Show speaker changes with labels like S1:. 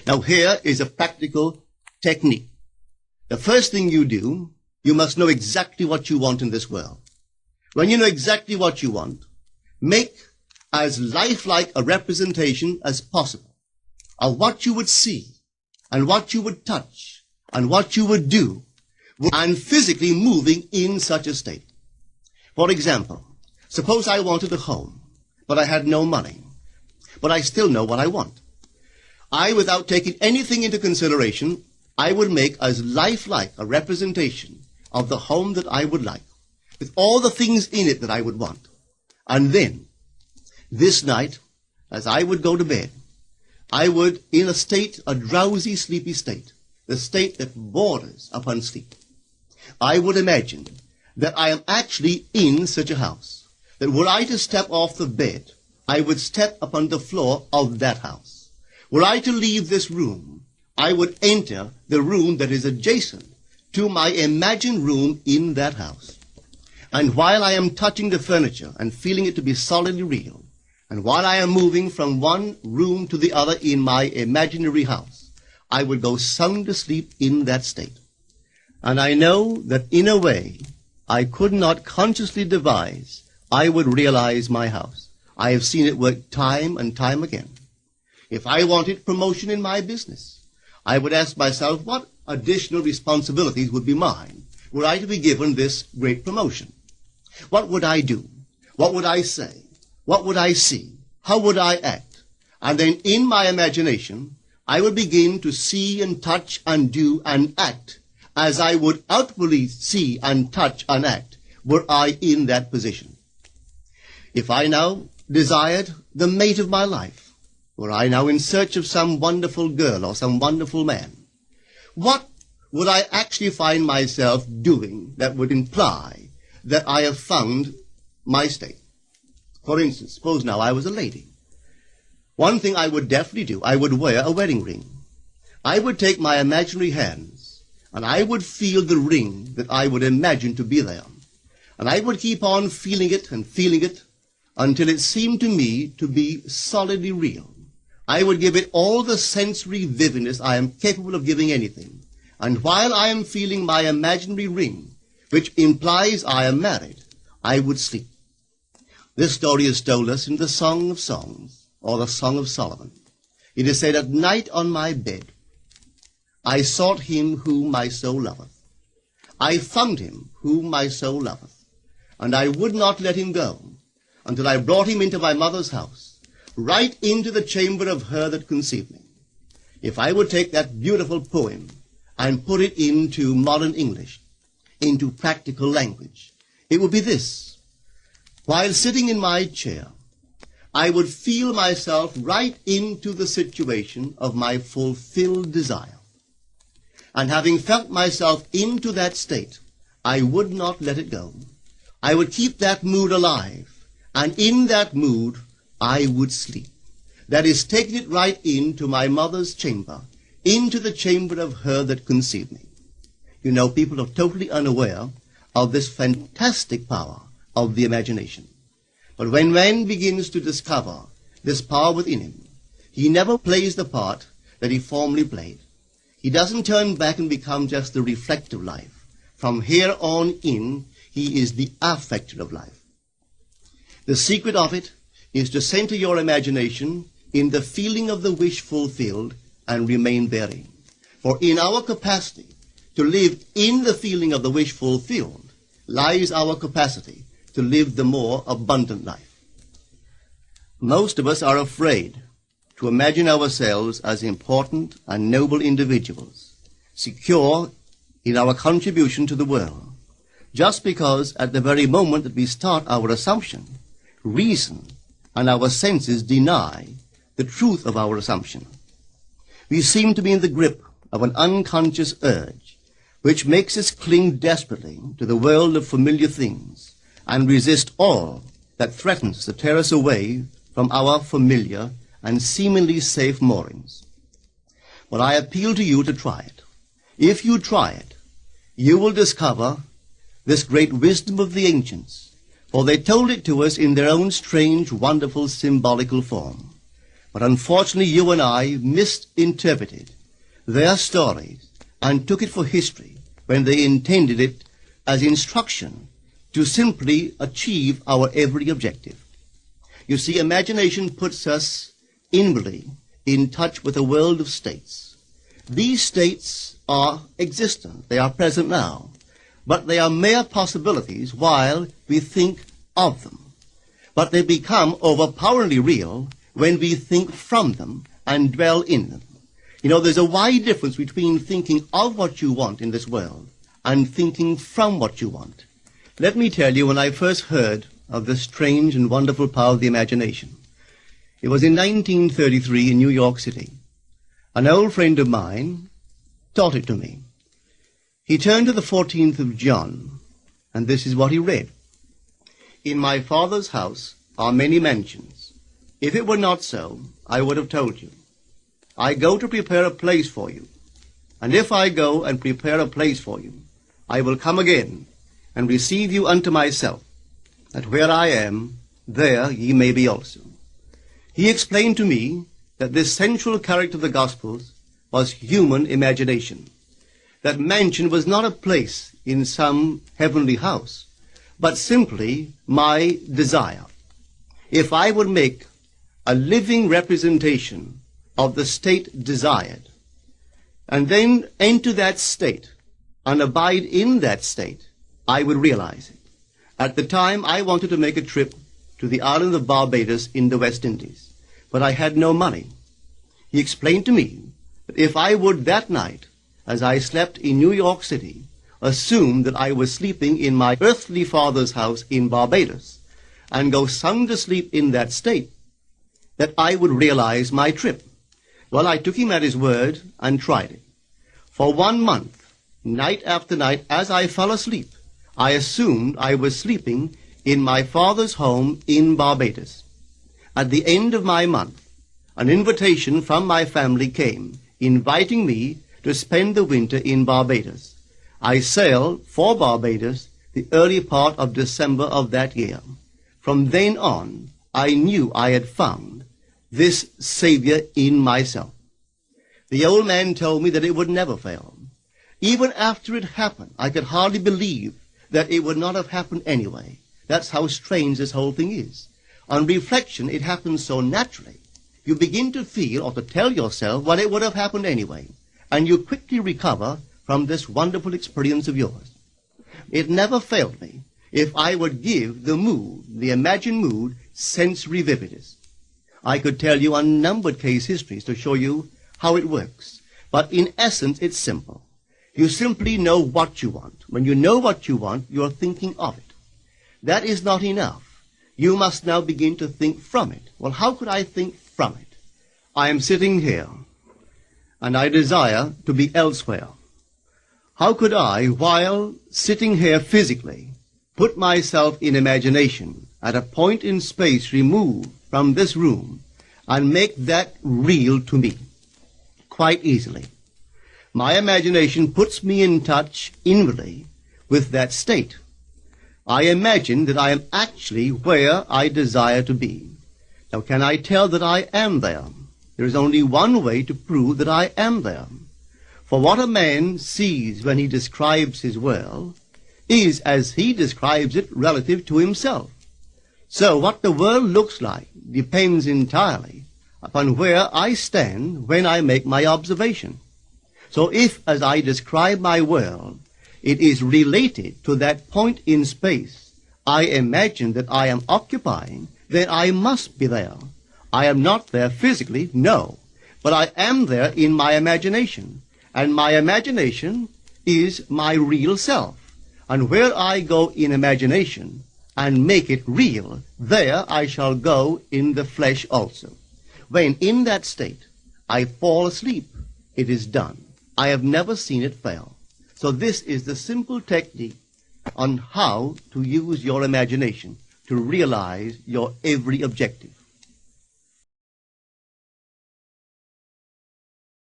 S1: Now here is a practical technique. The first thing you do, you must know exactly what you want in this world. When you know exactly what you want, make as lifelike a representation as possible of what you would see and what you would touch and what you would do and physically moving in such a state. For example, suppose I wanted a home, but I had no money, but I still know what I want. Without taking anything into consideration, I would make as lifelike a representation of the home that I would like, with all the things in it that I would want. And then, this night, as I would go to bed, I would, in a drowsy, sleepy state, the state that borders upon sleep, I would imagine that I am actually in such a house, that were I to step off the bed, I would step upon the floor of that house. Were I to leave this room, I would enter the room that is adjacent to my imagined room in that house. And while I am touching the furniture and feeling it to be solidly real, and while I am moving from one room to the other in my imaginary house, I would go sound asleep in that state. And I know that in a way I could not consciously devise, I would realize my house. I have seen it work time and time again. If I wanted promotion in my business, I would ask myself what additional responsibilities would be mine were I to be given this great promotion. What would I do? What would I say? What would I see? How would I act? And then in my imagination, I would begin to see and touch and do and act as I would outwardly see and touch and act were I in that position. If I now desired the mate of my life, were I now in search of some wonderful girl or some wonderful man, what would I actually find myself doing that would imply that I have found my state? For instance, suppose now I was a lady. One thing I would definitely do, I would wear a wedding ring. I would take my imaginary hands, and I would feel the ring that I would imagine to be there. And I would keep on feeling it until it seemed to me to be solidly real. I would give it all the sensory vividness I am capable of giving anything. And while I am feeling my imaginary ring, which implies I am married, I would sleep. This story is told us in the Song of Songs, or the Song of Solomon. It is said, "At night on my bed, I sought him whom my soul loveth. I found him whom my soul loveth, and I would not let him go, until I brought him into my mother's house, right into the chamber of her that conceived me." If I would take that beautiful poem and put it into modern English, into practical language, it would be this. While sitting in my chair, I would feel myself right into the situation of my fulfilled desire. And having felt myself into that state, I would not let it go. I would keep that mood alive, and in that mood, I would sleep. That is, taking it right into my mother's chamber, into the chamber of her that conceived me. You know, people are totally unaware of this fantastic power of the imagination. But when man begins to discover this power within him, he never plays the part that he formerly played. He doesn't turn back and become just the reflective life. From here on in, he is the affecter of life. The secret of it is to center your imagination in the feeling of the wish fulfilled and remain therein. For in our capacity to live in the feeling of the wish fulfilled lies our capacity to live the more abundant life. Most of us are afraid to imagine ourselves as important and noble individuals, secure in our contribution to the world, just because at the very moment that we start our assumption, reason and our senses deny the truth of our assumption. We seem to be in the grip of an unconscious urge, which makes us cling desperately to the world of familiar things and resist all that threatens to tear us away from our familiar and seemingly safe moorings. But I appeal to you to try it. If you try it, you will discover this great wisdom of the ancients, for they told it to us in their own strange, wonderful, symbolical form. But unfortunately, you and I misinterpreted their stories and took it for history when they intended it as instruction to simply achieve our every objective. You see, imagination puts us inwardly in touch with a world of states. These states are existent. They are present now. But they are mere possibilities while we think of them. But they become overpoweringly real when we think from them and dwell in them. You know, there's a wide difference between thinking of what you want in this world and thinking from what you want. Let me tell you, when I first heard of the strange and wonderful power of the imagination, it was in 1933 in New York City. An old friend of mine taught it to me. He turned to the 14th of John, and this is what he read. In my Father's house are many mansions. If it were not so, I would have told you. I go to prepare a place for you. And if I go and prepare a place for you, I will come again and receive you unto myself, that where I am, there ye may be also. He explained to me that this central character of the Gospels was human imagination. That mansion was not a place in some heavenly house, but simply my desire. If I would make a living representation of the state desired, and then enter that state and abide in that state, I would realize it. At the time, I wanted to make a trip to the island of Barbados in the West Indies, but I had no money. He explained to me that if I would that night, as I slept in New York City, assume that I was sleeping in my earthly father's house in Barbados, and go sound asleep in that state, that I would realize my trip. Well, I took him at his word and tried it. For 1 month, night after night, as I fell asleep, I assumed I was sleeping in my father's home in Barbados. At the end of my month, an invitation from my family came, inviting me to spend the winter in Barbados. I sailed for Barbados the early part of December of that year. From then on, I knew I had found this Savior in myself. The old man told me that it would never fail. Even after it happened, I could hardly believe that it would not have happened anyway. That's how strange this whole thing is. On reflection, it happens so naturally. You begin to feel or to tell yourself, well, it would have happened anyway. And you quickly recover from this wonderful experience of yours. It never failed me if I would give the mood, the imagined mood, sensory vividness. I could tell you unnumbered case histories to show you how it works. But in essence, it's simple. You simply know what you want. When you know what you want, you're thinking of it. That is not enough. You must now begin to think from it. Well, how could I think from it? I am sitting here, and I desire to be elsewhere. How could I, while sitting here physically, put myself in imagination at a point in space removed from this room and make that real to me? Quite easily. My imagination puts me in touch inwardly with that state. I imagine that I am actually where I desire to be. Now, can I tell that I am there? There is only one way to prove that I am there. For what a man sees when he describes his world is as he describes it relative to himself. So what the world looks like depends entirely upon where I stand when I make my observation. So if, as I describe my world, it is related to that point in space I imagine that I am occupying, then I must be there. I am not there physically, no, but I am there in my imagination, and my imagination is my real self. And where I go in imagination and make it real, there I shall go in the flesh also. When in that state I fall asleep, it is done. I have never seen it fail. So this is the simple technique on how to use your imagination to realize your every objective.